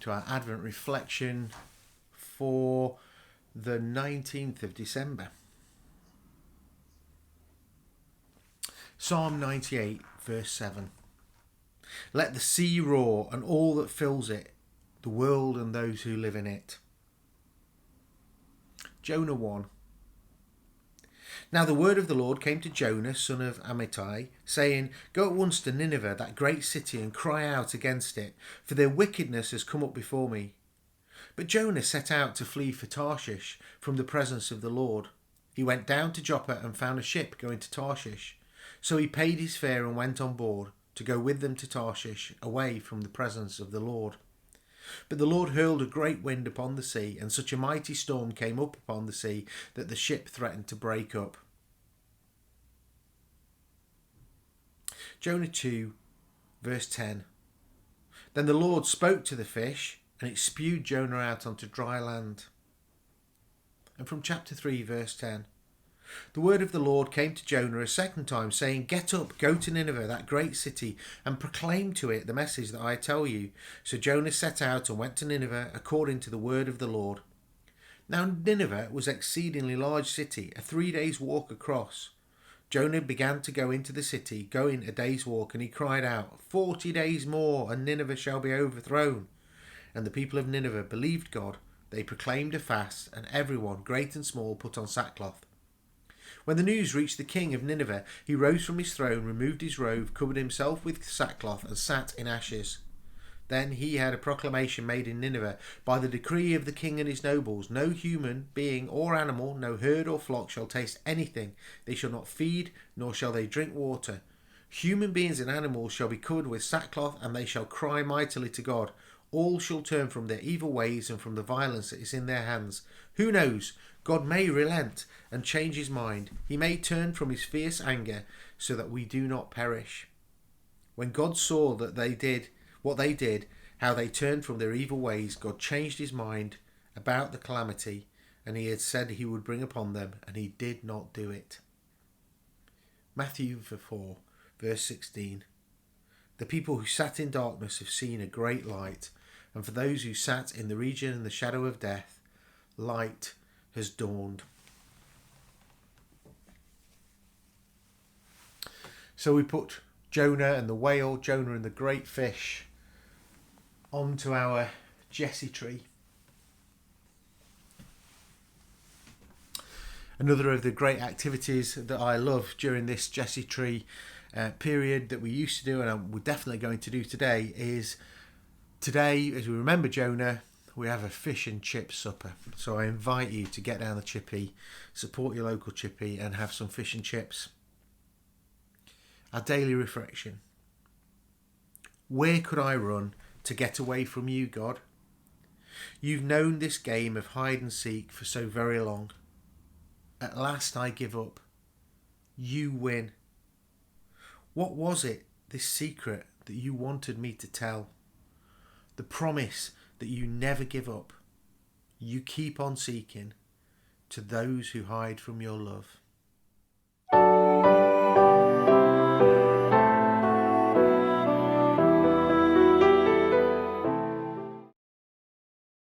to our Advent reflection for the 19th of December. Psalm 98, verse 7. Let the sea roar and all that fills it, the world and those who live in it. Jonah 1. Now the word of the Lord came to Jonah, son of Amittai, saying, Go at once to Nineveh, that great city, and cry out against it, for their wickedness has come up before me. But Jonah set out to flee for Tarshish from the presence of the Lord. He went down to Joppa and found a ship going to Tarshish. So he paid his fare and went on board to go with them to Tarshish, away from the presence of the Lord. But the Lord hurled a great wind upon the sea, and such a mighty storm came up upon the sea that the ship threatened to break up. Jonah 2, verse 10. Then the Lord spoke to the fish, and it spewed Jonah out onto dry land. And from chapter 3, verse 10. The word of the Lord came to Jonah a second time, saying, Get up, go to Nineveh, that great city, and proclaim to it the message that I tell you. So Jonah set out and went to Nineveh according to the word of the Lord. Now Nineveh was an exceedingly large city, a 3 days' walk across. Jonah began to go into the city, going a day's walk, and he cried out, 40 days more, and Nineveh shall be overthrown. And the people of Nineveh believed God. They proclaimed a fast, and everyone, great and small, put on sackcloth. When the news reached the king of Nineveh, he rose from his throne, removed his robe, covered himself with sackcloth, and sat in ashes. Then he had a proclamation made in Nineveh by the decree of the king and his nobles. No human being or animal, no herd or flock shall taste anything. They shall not feed, nor shall they drink water. Human beings and animals shall be covered with sackcloth, and they shall cry mightily to God. All shall turn from their evil ways and from the violence that is in their hands. Who knows? God may relent and change his mind. He may turn from his fierce anger so that we do not perish. When God saw that they did what they did, how they turned from their evil ways, God changed his mind about the calamity, and he had said he would bring upon them, and he did not do it. Matthew 4, verse 16. The people who sat in darkness have seen a great light, and for those who sat in the region and the shadow of death, light has dawned. So we put Jonah and the whale, Jonah and the great fish, onto our Jesse tree. Another of the great activities that I love during this Jesse tree period that we used to do, and we're definitely going to do today, is today, as we remember Jonah, we have a fish and chip supper. So I invite you to get down the chippy, support your local chippy, and have some fish and chips. Our daily reflection. Where could I run to get away from you, God? You've known this game of hide and seek for so very long. At last I give up. You win. What was it, this secret that you wanted me to tell? The promise that you never give up. You keep on seeking to those who hide from your love.